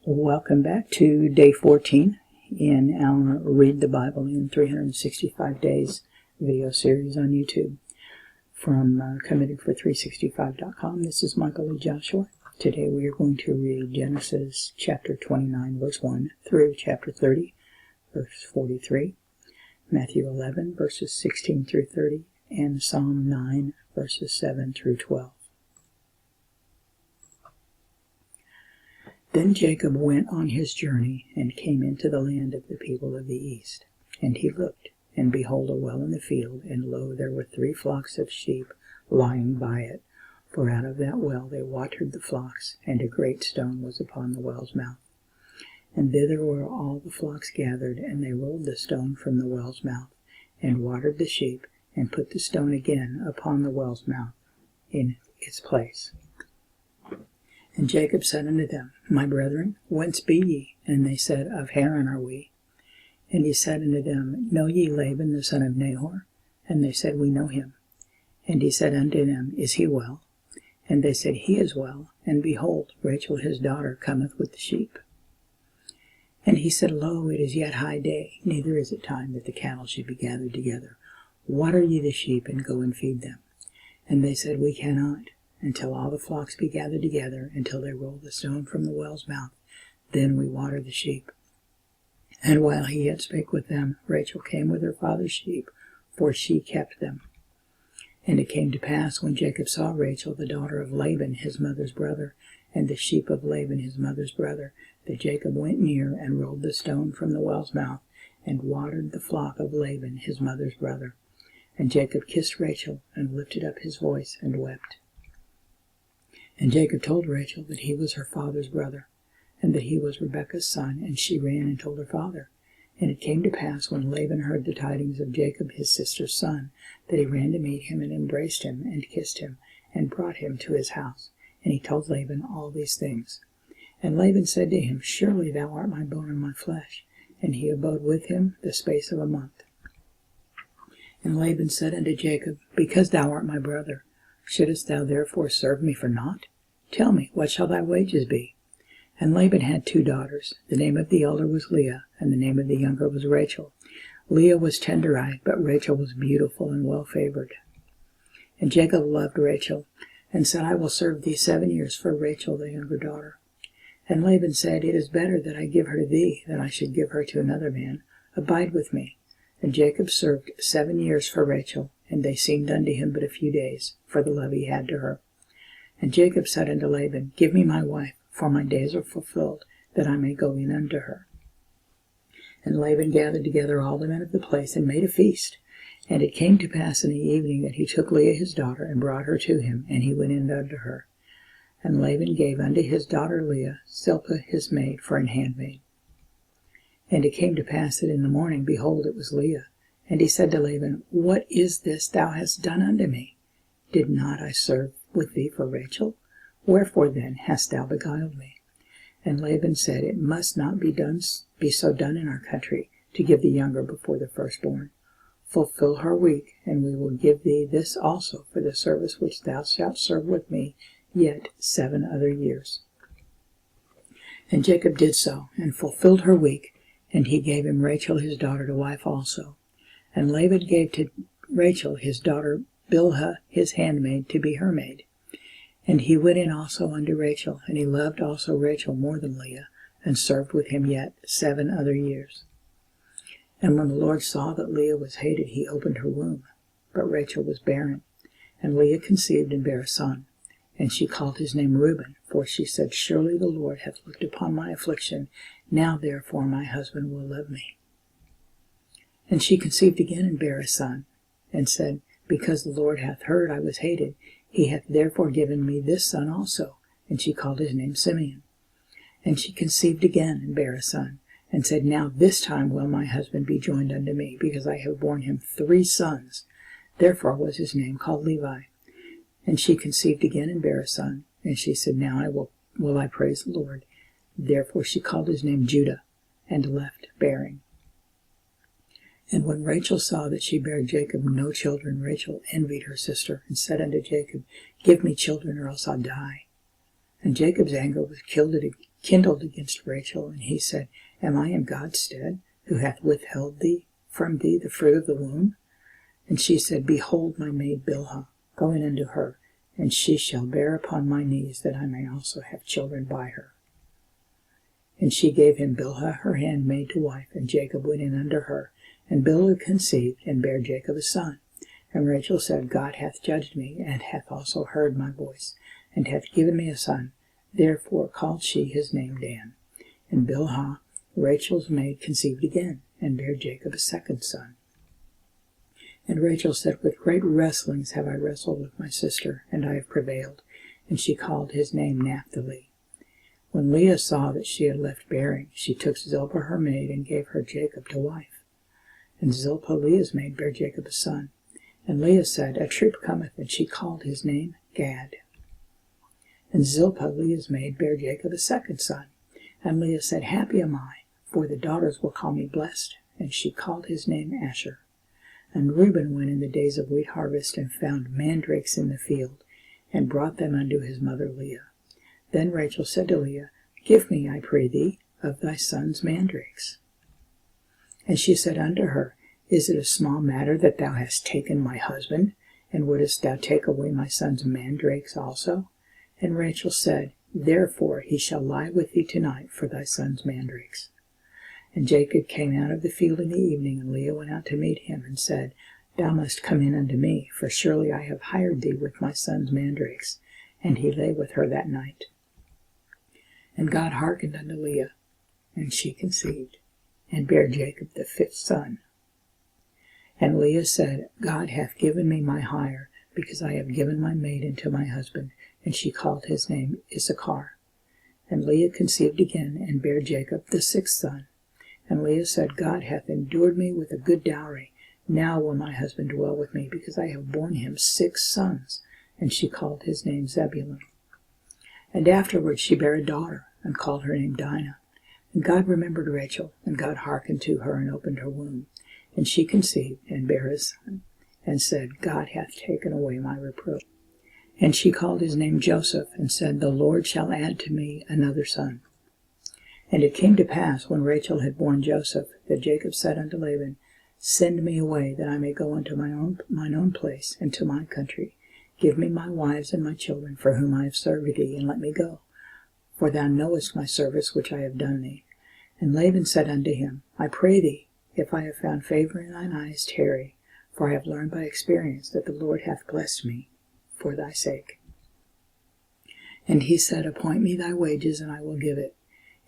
Welcome back to day 14 in our Read the Bible in 365 Days video series on YouTube from committingfor365.com. This is Michael Lee Joshua. Today we are going to read Genesis chapter 29 verse 1 through chapter 30 verse 43, Matthew 11 verses 16 through 30, and Psalm 9 verses 7 through 12. Then Jacob went on his journey, and came into the land of the people of the east. And he looked, and behold, a well in the field, and lo, there were 3 flocks of sheep lying by it. For out of that well they watered the flocks, and a great stone was upon the well's mouth. And thither were all the flocks gathered, and they rolled the stone from the well's mouth, and watered the sheep, and put the stone again upon the well's mouth in its place. And Jacob said unto them, My brethren, whence be ye? And they said, Of Haran are we. And he said unto them, Know ye Laban the son of Nahor? And they said, We know him. And he said unto them, Is he well? And they said, He is well. And behold, Rachel his daughter cometh with the sheep. And he said, Lo, it is yet high day, neither is it time that the cattle should be gathered together. Water ye the sheep, and go and feed them. And they said, We cannot, until all the flocks be gathered together, until they roll the stone from the well's mouth. Then we water the sheep. And while he yet spake with them, Rachel came with her father's sheep, for she kept them. And it came to pass, when Jacob saw Rachel, the daughter of Laban his mother's brother, and the sheep of Laban his mother's brother, that Jacob went near, and rolled the stone from the well's mouth, and watered the flock of Laban his mother's brother. And Jacob kissed Rachel, and lifted up his voice, and wept. And Jacob told Rachel that he was her father's brother, and that he was Rebekah's son, and she ran and told her father. And it came to pass, when Laban heard the tidings of Jacob his sister's son, that he ran to meet him, and embraced him, and kissed him, and brought him to his house. And he told Laban all these things. And Laban said to him, Surely thou art my bone and my flesh. And he abode with him the space of a month. And Laban said unto Jacob, Because thou art my brother, shouldest thou therefore serve me for naught? Tell me, what shall thy wages be? And Laban had 2 daughters. The name of the elder was Leah, and the name of the younger was Rachel. Leah was tender-eyed, but Rachel was beautiful and well-favored. And Jacob loved Rachel, and said, I will serve thee 7 years for Rachel the younger daughter. And Laban said, It is better that I give her to thee, than I should give her to another man. Abide with me. And Jacob served 7 years for Rachel, and they seemed unto him but a few days, for the love he had to her. And Jacob said unto Laban, Give me my wife, for my days are fulfilled, that I may go in unto her. And Laban gathered together all the men of the place, and made a feast. And it came to pass in the evening that he took Leah his daughter, and brought her to him, and he went in unto her. And Laban gave unto his daughter Leah Zilpah his maid for an handmaid. And it came to pass that in the morning, behold, it was Leah. And he said to Laban, What is this thou hast done unto me? Did not I serve with thee for Rachel? Wherefore then hast thou beguiled me? And Laban said, It must not be so done in our country, to give the younger before the firstborn. Fulfill her week, and we will give thee this also for the service which thou shalt serve with me yet 7 other years. And Jacob did so, and fulfilled her week, and he gave him Rachel his daughter to wife also. And Laban gave to Rachel his daughter Bilhah his handmaid to be her maid. And he went in also unto Rachel, and he loved also Rachel more than Leah, and served with him yet 7 other years. And when the Lord saw that Leah was hated, he opened her womb. But Rachel was barren, and Leah conceived and bare a son. And she called his name Reuben, for she said, Surely the Lord hath looked upon my affliction, now therefore my husband will love me. And she conceived again and bare a son, and said, Because the Lord hath heard I was hated, he hath therefore given me this son also. And she called his name Simeon. And she conceived again and bare a son, and said, Now this time will my husband be joined unto me, because I have borne him 3 sons. Therefore was his name called Levi. And she conceived again and bare a son, and she said, Now will I praise the Lord. Therefore she called his name Judah, and left bearing. And when Rachel saw that she bare Jacob no children, Rachel envied her sister, and said unto Jacob, Give me children, or else I'll die. And Jacob's anger was kindled against Rachel, and he said, Am I in God's stead, who hath withheld from thee the fruit of the womb? And she said, Behold my maid Bilhah, go in unto her, and she shall bear upon my knees, that I may also have children by her. And she gave him Bilhah her handmaid to wife, and Jacob went in unto her. And Bilhah conceived, and bare Jacob a son. And Rachel said, God hath judged me, and hath also heard my voice, and hath given me a son. Therefore called she his name Dan. And Bilhah, Rachel's maid, conceived again, and bare Jacob a second son. And Rachel said, With great wrestlings have I wrestled with my sister, and I have prevailed. And she called his name Naphtali. When Leah saw that she had left bearing, she took Zilpah her maid, and gave her Jacob to wife. And Zilpah Leah's maid bare Jacob a son. And Leah said, A troop cometh, and she called his name Gad. And Zilpah Leah's maid bare Jacob a second son. And Leah said, Happy am I, for the daughters will call me blessed. And she called his name Asher. And Reuben went in the days of wheat harvest, and found mandrakes in the field, and brought them unto his mother Leah. Then Rachel said to Leah, Give me, I pray thee, of thy son's mandrakes. And she said unto her, Is it a small matter that thou hast taken my husband, and wouldest thou take away my son's mandrakes also? And Rachel said, Therefore he shall lie with thee tonight for thy son's mandrakes. And Jacob came out of the field in the evening, and Leah went out to meet him, and said, Thou must come in unto me, for surely I have hired thee with my son's mandrakes. And he lay with her that night. And God hearkened unto Leah, and she conceived, and bare Jacob the fifth son. And Leah said, God hath given me my hire, because I have given my maid unto my husband. And she called his name Issachar. And Leah conceived again, and bare Jacob the sixth son. And Leah said, God hath endured me with a good dowry. Now will my husband dwell with me, because I have borne him 6 sons. And she called his name Zebulun. And afterward she bare a daughter, and called her name Dinah. And God remembered Rachel, and God hearkened to her, and opened her womb. And she conceived, and bare a son, and said, God hath taken away my reproach. And she called his name Joseph, and said, The Lord shall add to me another son. And it came to pass, when Rachel had borne Joseph, that Jacob said unto Laban, Send me away, that I may go unto mine own place, and to my country. Give me my wives and my children, for whom I have served thee, and let me go. For thou knowest my service which I have done thee. And Laban said unto him, I pray thee, if I have found favor in thine eyes, tarry, for I have learned by experience that the Lord hath blessed me for thy sake. And he said, Appoint me thy wages, and I will give it.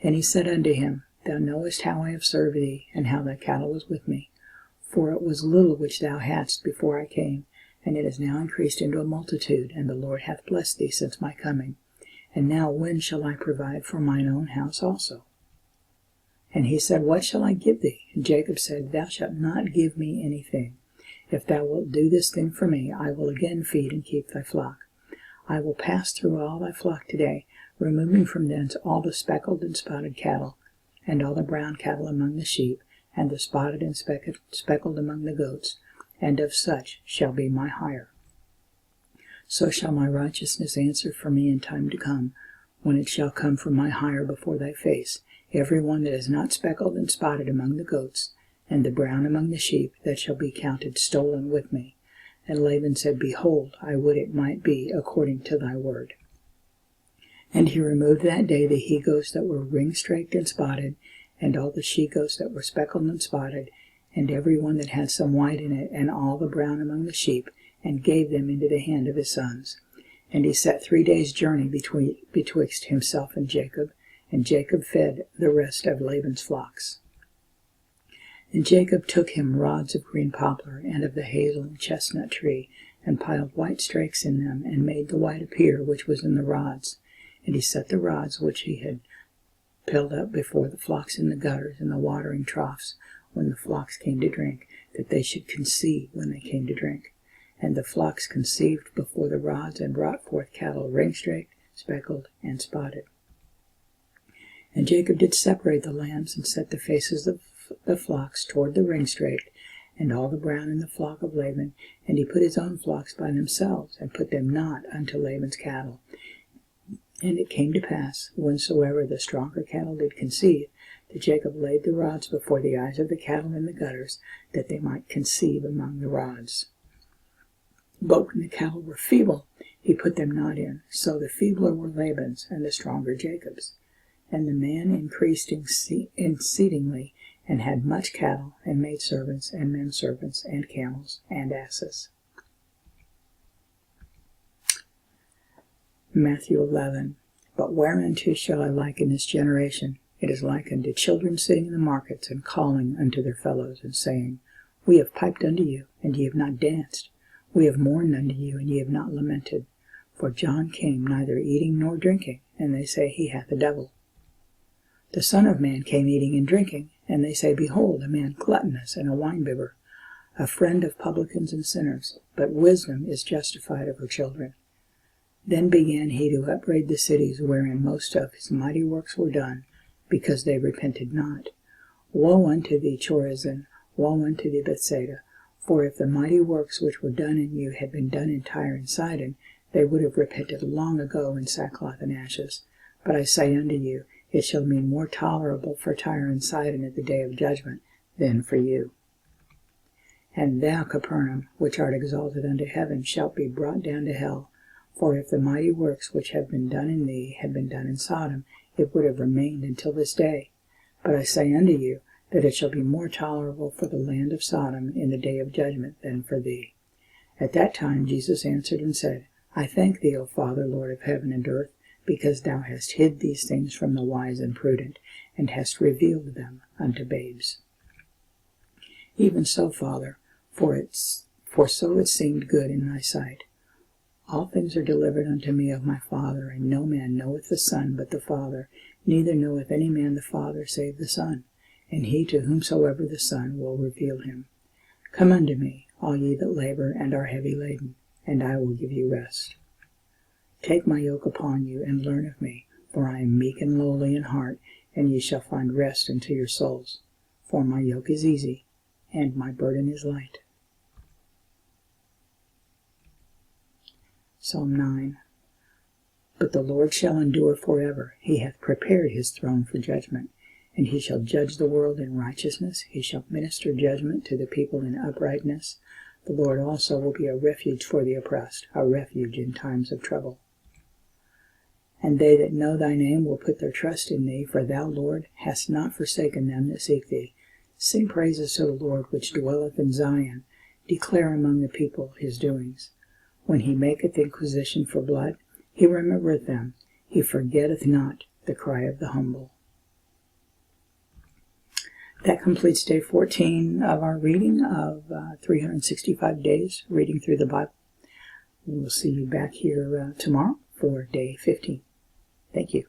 And he said unto him, Thou knowest how I have served thee, and how thy cattle was with me. For it was little which thou hadst before I came, and it is now increased into a multitude, and the Lord hath blessed thee since my coming. And now when shall I provide for mine own house also? And he said, What shall I give thee? And Jacob said, Thou shalt not give me anything. If thou wilt do this thing for me, I will again feed and keep thy flock. I will pass through all thy flock today, removing from thence all the speckled and spotted cattle, and all the brown cattle among the sheep, and the spotted and speckled among the goats, and of such shall be my hire. So shall my righteousness answer for me in time to come, when it shall come from my hire before thy face, every one that is not speckled and spotted among the goats, and the brown among the sheep, that shall be counted stolen with me. And Laban said, Behold, I would it might be according to thy word. And he removed that day the he-goats that were ring-straked and spotted, and all the she-goats that were speckled and spotted, and every one that had some white in it, and all the brown among the sheep, and gave them into the hand of his sons. And he set 3 days' journey betwixt himself and Jacob fed the rest of Laban's flocks. And Jacob took him rods of green poplar, and of the hazel and chestnut tree, and piled white strakes in them, and made the white appear which was in the rods. And he set the rods which he had piled up before the flocks in the gutters and the watering troughs, when the flocks came to drink, that they should conceive when they came to drink. And the flocks conceived before the rods, and brought forth cattle ring-straked, speckled, and spotted. And Jacob did separate the lambs, and set the faces of the flocks toward the ring-straked, and all the brown in the flock of Laban, and he put his own flocks by themselves, and put them not unto Laban's cattle. And it came to pass, whensoever the stronger cattle did conceive, that Jacob laid the rods before the eyes of the cattle in the gutters, that they might conceive among the rods. But when the cattle were feeble, he put them not in. So the feebler were Laban's, and the stronger Jacob's. And the man increased exceedingly, and had much cattle, and maidservants, and menservants, and camels, and asses. Matthew 11. But whereunto shall I liken this generation? It is like unto children sitting in the markets, and calling unto their fellows, and saying, We have piped unto you, and ye have not danced. We have mourned unto you, and ye have not lamented. For John came neither eating nor drinking, and they say he hath a devil. The Son of Man came eating and drinking, and they say, Behold, a man gluttonous and a winebibber, a friend of publicans and sinners. But wisdom is justified of her children. Then began he to upbraid the cities wherein most of his mighty works were done, because they repented not. Woe unto thee, Chorazin! Woe unto thee, Bethsaida! For if the mighty works which were done in you had been done in Tyre and Sidon, they would have repented long ago in sackcloth and ashes. But I say unto you, it shall be more tolerable for Tyre and Sidon at the day of judgment than for you. And thou, Capernaum, which art exalted unto heaven, shalt be brought down to hell. For if the mighty works which have been done in thee had been done in Sodom, it would have remained until this day. But I say unto you, that it shall be more tolerable for the land of Sodom in the day of judgment than for thee. At that time Jesus answered and said, I thank thee, O Father, Lord of heaven and earth, because thou hast hid these things from the wise and prudent, and hast revealed them unto babes. Even so, Father, for so it seemed good in thy sight. All things are delivered unto me of my Father, and no man knoweth the Son but the Father, neither knoweth any man the Father save the Son, and he to whomsoever the Son will reveal him. Come unto me, all ye that labor and are heavy laden, and I will give you rest. Take my yoke upon you, and learn of me, for I am meek and lowly in heart, and ye shall find rest unto your souls. For my yoke is easy, and my burden is light. Psalm 9. But the Lord shall endure forever. He hath prepared his throne for judgment, and he shall judge the world in righteousness. He shall minister judgment to the people in uprightness. The Lord also will be a refuge for the oppressed, a refuge in times of trouble. And they that know thy name will put their trust in thee, for thou, Lord, hast not forsaken them that seek thee. Sing praises to the Lord which dwelleth in Zion. Declare among the people his doings. When he maketh inquisition for blood, he remembereth them. He forgetteth not the cry of the humble. That completes day 14 of our reading of 365 days reading through the Bible. We will see you back here tomorrow for day 15. Thank you.